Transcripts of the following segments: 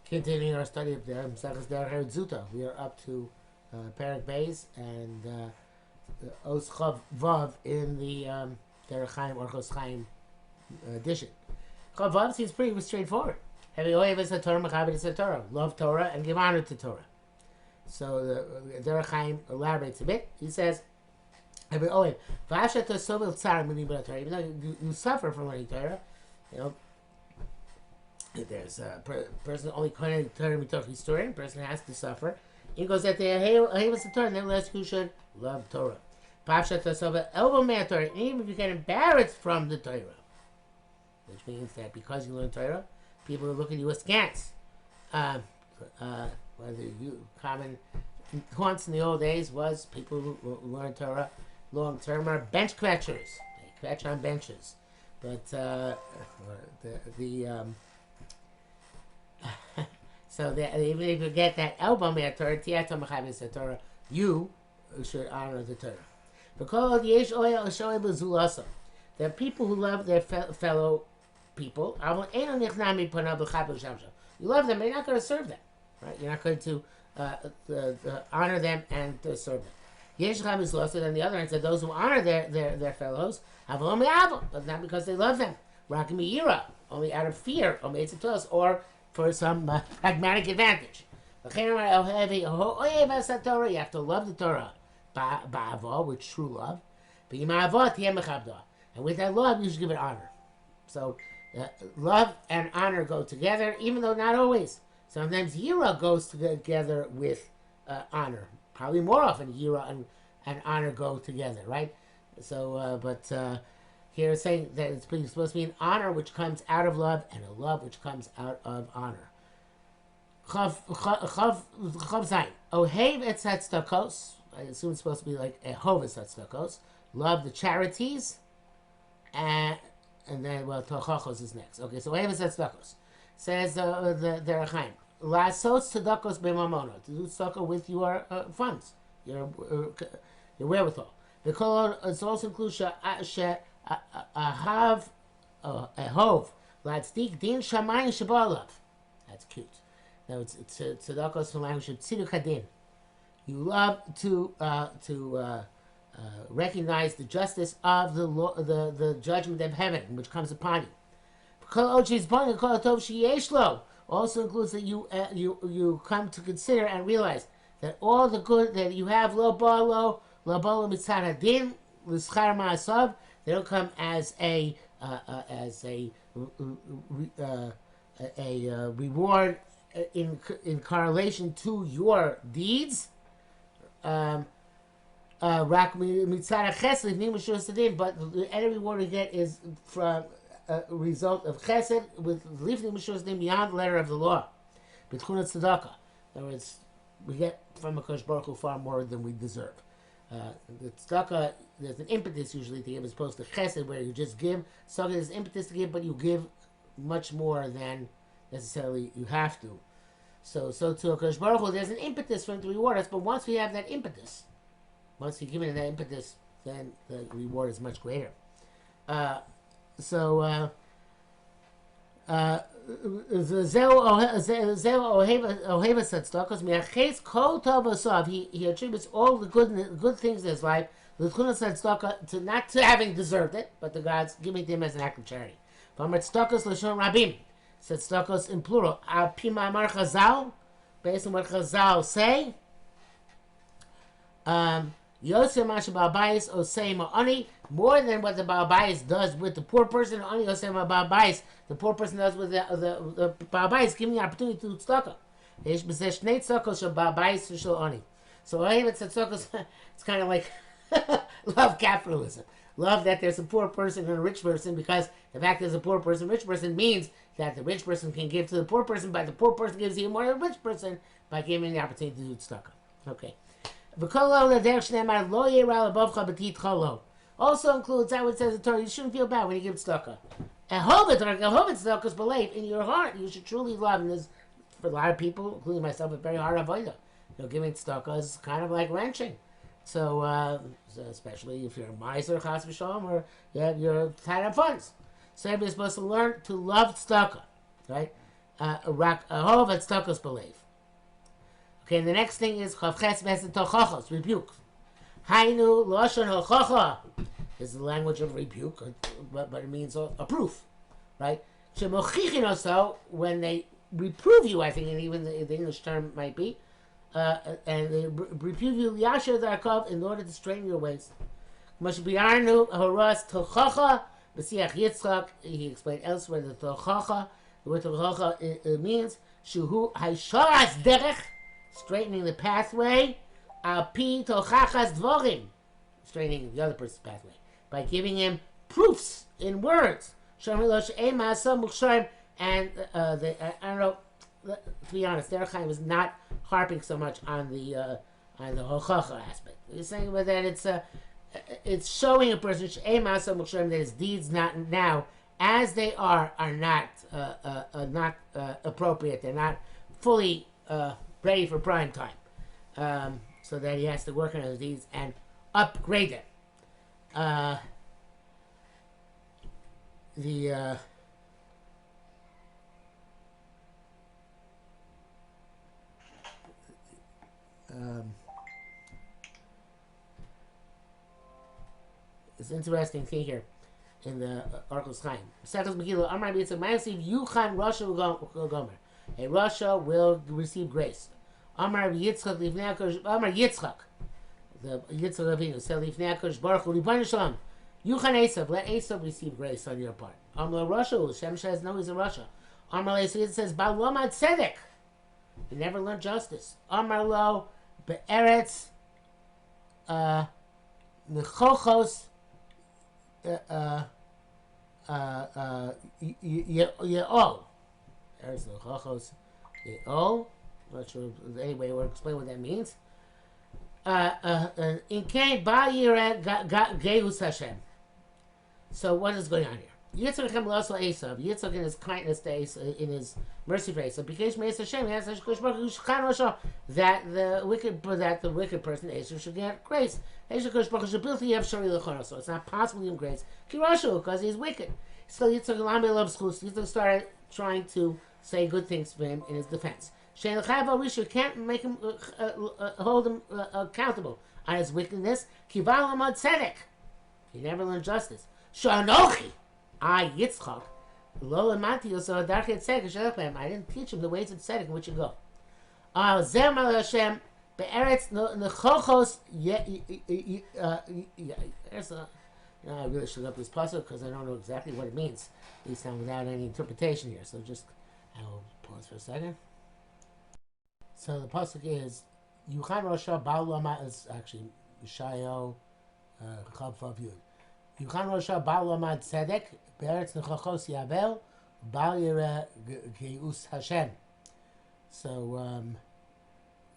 Continuing our study of the Meseches Derech Zuta, we are up to Perek Beis and Os Chav Vav in the Derech Chaim or Chos Chaim edition. Chav Vav seems pretty straightforward. Love Torah and give honor to Torah. So the Derech Chaim elaborates a bit. He says, even though you suffer from learning Torah, you know, if there's a person only learning Torah mitoch historian, person has to suffer. He goes that the Torah, nevertheless you should love Torah. Even if you get embarrassed from the Torah, which means that because you learn Torah, people will look at you askance. Whether you common haunts in the old days was people who learn Torah long term are bench quetchers. They quetch on benches, but so that even if you get that elbow at Torah, you should honor the Torah. Because there are people who love their fellow people. You love them, but you're not going to serve them, right? You're not going to honor them and to serve them. And the other hand said those who honor their fellows have but not because they love them. Only out of fear, or for some pragmatic advantage. You have to love the Torah with true love. And with that love, you should give it honor. So love and honor go together, even though not always. Sometimes yira goes together with honor. Probably more often yira and honor go together, right? So, here it's saying that it's supposed to be an honor which comes out of love and a love which comes out of honor. Chav zayin. Ohev et tzedakos. I assume it's supposed to be like ehov et tzedakos. Love the charities. And then, well, tochachos is next. Okay, so ohev et tzedakos. Says the Derech Chaim. Lasos tzedakos b'mamono. To do tzedakah with your funds. Your wherewithal. It also includes ahov latzdik din shamayim shabalav. That's cute. Now it's tzedakos from language of tziduk hadin. You love to recognize the justice of the judgment of heaven which comes upon you. Also includes that you come to consider and realize that all the good that you have, lo balo mitzad hadin l'schar ma'asav, they don't come as a reward in correlation to your deeds. Rak mitzad chesed but any reward you get is from a result of chesed with lifnim mishur beyond the letter of the law. B'tchunat tzedakah. In other words, we get from HaKadosh Baruch Hu far more than we deserve. The tzedakah, there's an impetus usually to give as opposed to chesed where you just give. So there's impetus to give, but you give much more than necessarily you have to. So to HaKadosh Baruch Hu, there's an impetus for him to reward us, but once we have that impetus, once you give it that impetus, then the reward is much greater. He attributes all the good things in his life to not to having deserved it, but the God's giving to him as an act of charity. Tzedakos in plural. Based on what Chazal say, more than what the Baal Bayis does with the poor person, the poor person does with the Baal Bayis, giving the opportunity to do tzedakah. So it's kind of like love capitalism. Love that there's a poor person and a rich person, because the fact there's a poor person, rich person means that the rich person can give to the poor person, but the poor person gives even more to the rich person by giving the opportunity to do tzedakah. Okay. Also includes that what says the Torah, you shouldn't feel bad when you give tzedakah. In your heart, you should truly love. And there's, for a lot of people, including myself, a very hard avodah. Giving tzedakah is kind of like wrenching. So especially if you're a miser, chas v'shalom, or you're tied up funds. So everybody's supposed to learn to love tzedakah, right? rak ahov et stokos believe. Okay, and the next thing is chavches v'esen tochachos, rebuke. Hainu lashon hochacha is the language of rebuke, but it means a proof, right? Shemochichin also, when they reprove you, I think, and even the English term might be, and they reprove you yasher darkov in order to straighten your ways. Mashbiarnu haras tochacha b'siach Yitzchak. He explained elsewhere that tochacha, the word tochacha, it means shuhu haisharas derech, straightening the pathway, pi tochachas dvorim, straightening the other person's pathway by giving him proofs in words. And I don't know. To be honest, Derech was not harping so much on the hochacha aspect. He's saying that it's showing a person that his deeds not now as they are not appropriate. They're not fully ready for prime time. So that he has to work on his deeds and upgrade them. It's an interesting thing here in the Orchos Chaim. Meseches Megillah, Amar Yitzchak, Ma'asiv Yuchan Rasha Gomer. A Rasha will receive grace. Amar Yitzchak Livnei HaKodesh, Amar Yitzchak, the Yitzchak Avinu said Livnei HaKodesh Baruch Hu Ribono Shel Olam, Yuchan Esav, let Esav receive grace on your part. Amar Rasha, Shem says no, he's a Rasha. Amar Esav, it says Bal Lomad Tzedek, he never learned justice. Amar Lo Be'eretz Nechochos Ye'ol. Eretz Nechochos Ye'ol. Not sure anyway we'll explain what that means. In Cain Ba Yired Geus Hashem. So what is going on here? Yitzchak came also Esav. Yitzchak in his kindness to Esav, in his mercy for Esav, because Meis Hashem has that the wicked person Esav should get grace. So it's not possible to give him grace. Because he's wicked. So Yitzchak started trying to say good things for him in his defense. You can't make him hold him accountable on his wickedness. He never learned justice. Shanochi, I Yitzchak, Lola Matios or Darchet Tzedek. I didn't teach him the ways of Tzedek in which you go. Zem al Hashem be'eretz nechochos. I really should look up this puzzle because I don't know exactly what it means. At least I'm without any interpretation here. So just I will pause for a second. So the pasuk is Yuchan Rosha Baal Lama is actually Mishayo Chav Vav Yud. Yuchan Rosha Baal Lama Tzedek Be'eretz Nechachos Yabel Baal Yireh Geus Hashem. So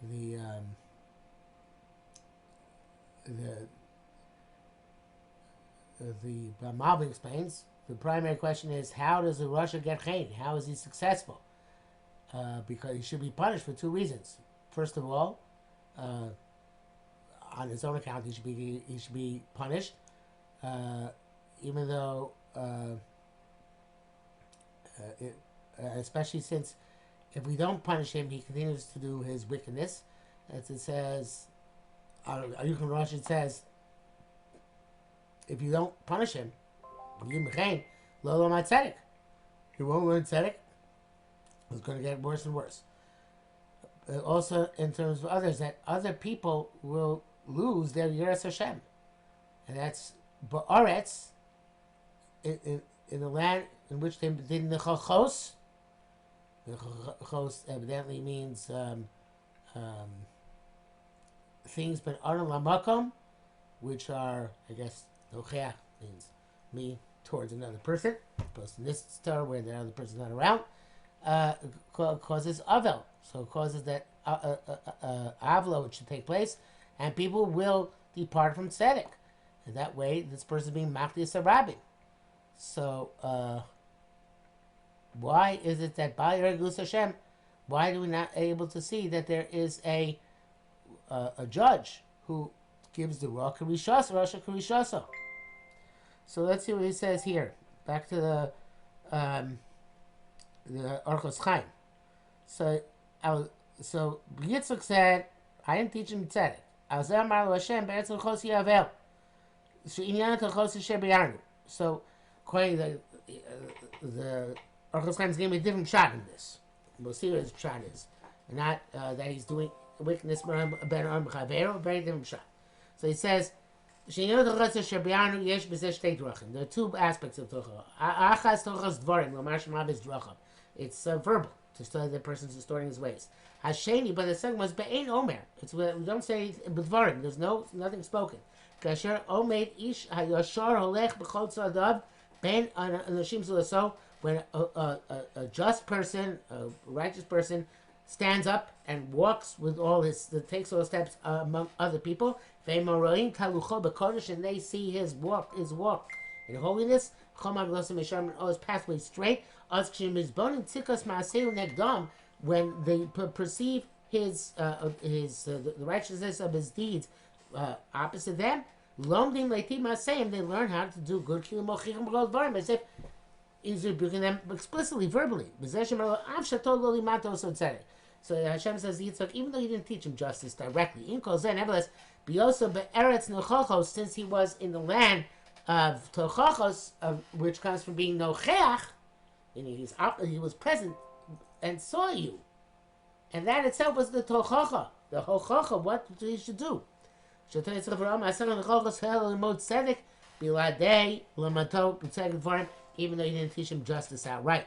the Malvin explains the primary question is how does the Rasha get chen? How is he successful? Because he should be punished for two reasons. First of all, on his own account, he should be punished, even though, especially since if we don't punish him, he continues to do his wickedness. As it says, Ayuchim Rosh, it says, if you don't punish him, he won't learn tzedek. It's going to get worse and worse. Also, in terms of others, that other people will lose their Yeres Hashem. And that's Ba'aretz, in the land in which they did Nechachos. Nechachos evidently means things, but Aron Lamakom, which are, I guess, Nocheach means me towards another person. Opposed to this star where the other person's not around. Causes avel, so it causes that avla which should take place, and people will depart from tzedek, and that way this person is being machlias harabim. So why is it that by Regus Hashem, why are we not able to see that there is a judge who gives the Ra Karishasa, Rasha Karishasa? So let's see what he says here. Back to the the Orchos Chaim. So Yitzchak said, I didn't teach him tzedek. So according to the Orchos Chaim is giving me a different shot in this. We'll see what his shot is. And not that he's doing wickedness, but very different shot. So he says, there are two aspects of Tocha. It's verbal, to study the person's distorting his ways. Hasheni, but the second was be'ein omer. It's we don't say b'dvarim. There's nothing spoken. Kasher omed ish hayashar holech b'chol tzadav ben anashim zulaso. When a just person, a righteous person, stands up and walks with takes all the steps among other people. And they see his walk in holiness. His pathway straight. When they perceive the righteousness of his deeds opposite them, they learn how to do good. As if he's rebuking them explicitly, verbally. So Hashem says Yitzchak, even though he didn't teach him justice directly, nevertheless, since he was in the land of Tochachos, which comes from being Nocheach, and he was present and saw you. And that itself was the Tochacha, the Hochacha, what he should do. Even though he didn't teach him justice outright.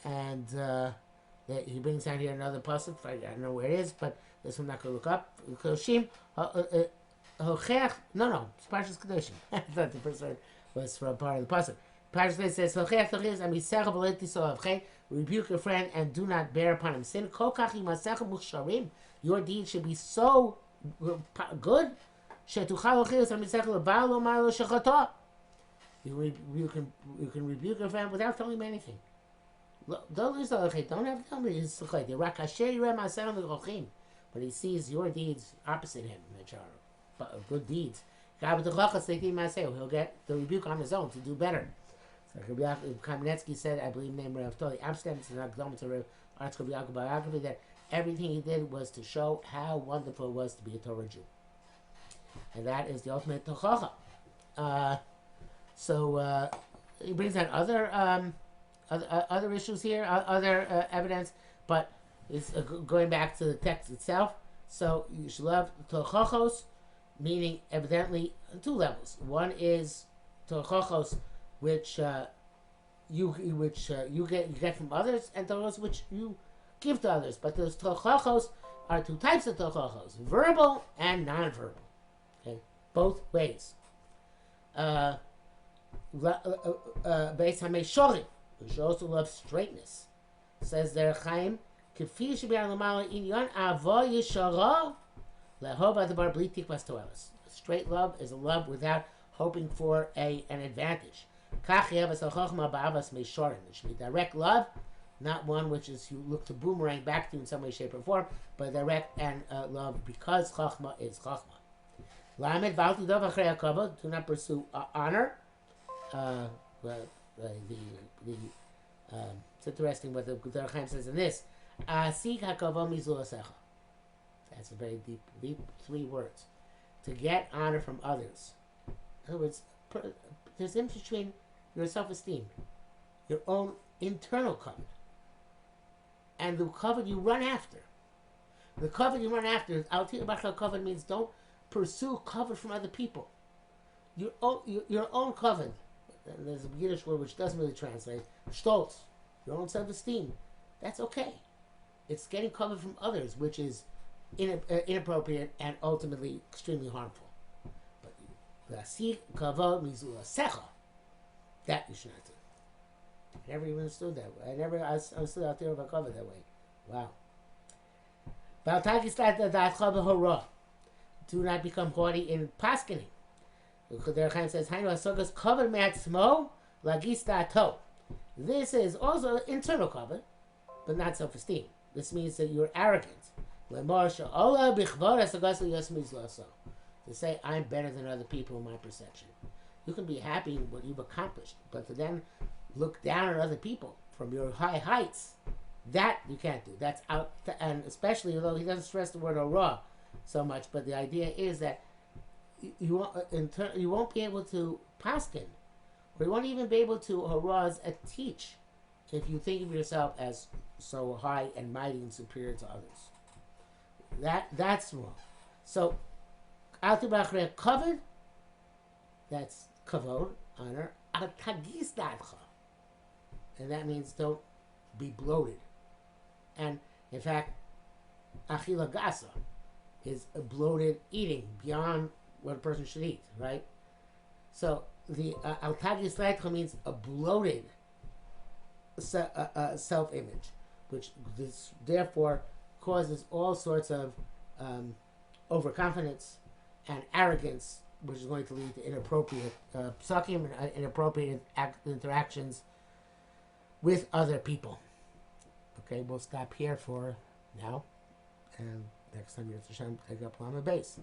And he brings out here another pasuk. I don't know where it is, but this I'm not going to look up. Koshim, Hocheach. No, it's Parshas Kedoshim. I thought the first word was from part of the pasuk. Parshas says, Hocheach Tochiz Amisecha V'Leti Soavchei. Rebuke your friend and do not bear upon him sin. Kokach Imasecha Muchsharim. Your deeds should be so good. Shetuchal Hochiz Amisecha L'Baal Lomar Lo Shechatah. You can rebuke your friend without telling him anything. Don't have to tell me. But he sees your deeds opposite him, which are good deeds. He'll get the rebuke on his own to do better. So Kamenetsky said, I believe, named Rav Toli Amsterdam, that everything he did was to show how wonderful it was to be a Torah Jew. And that is the ultimate Tochacha. So he brings out other issues here, other evidence, but it's going back to the text itself. So you should love Tochachos, meaning evidently two levels. One is Tochachos, which you get from others, and Tochachos which you give to others. But those Tochachos are two types of Tochachos: verbal and non-verbal. Okay, both ways. Based on Meshorim, which also loves straightness. Says Derech Chaim, Kefi shebi'ar l'mala inyan avo yeshara lehov adabar bli tikvas toelas. Straight love is a love without hoping for an advantage. Kach yevas ha'chochma ba'avas Meshorim. It should be direct love, not one which is you look to boomerang back to in some way, shape, or form, but direct and love because Chachma is Chachma. Lamed v'al tidov achrei hakavod. Do not pursue honor. It's interesting what the Derech Chaim says in this. Asik hakavod mizulasecha. That's a very deep 3 words. To get honor from others. In other words, there's a difference between your self-esteem, your own internal covet, and the covet you run after. The covet you run after is al tibachal covet means don't pursue covet from other people. Your own covet. And there's a Yiddish word which doesn't really translate. Stolz, your own self-esteem. That's okay. It's getting covered from others, which is inappropriate and ultimately extremely harmful. But l'asik kavod mizulasecha, that you should not do. I never even understood that way. I understood out there about cover that way. Wow. Do not become haughty in paskening. Derech Chaim says, this is also internal covet, but not self-esteem. This means that you're arrogant. To say, I'm better than other people in my perception. You can be happy with what you've accomplished, but to then look down at other people from your high heights, that you can't do. That's out, and especially although he doesn't stress the word hora so much, but the idea is that you won't be able to paskin, or you won't even be able to haraz teach if you think of yourself as so high and mighty and superior to others. That's wrong. So, al tibachre kavod, that's kavod, honor, al tagis dadcha, and that means don't be bloated. And in fact, achila gasa is a bloated eating beyond what a person should eat, right? So the al tagis dadcha means a bloated self-image, which this therefore causes all sorts of overconfidence and arrogance, which is going to lead to inappropriate psukim and inappropriate interactions with other people. Okay, we'll stop here for now, and next time, Yirtzeh Hashem, take up on the base.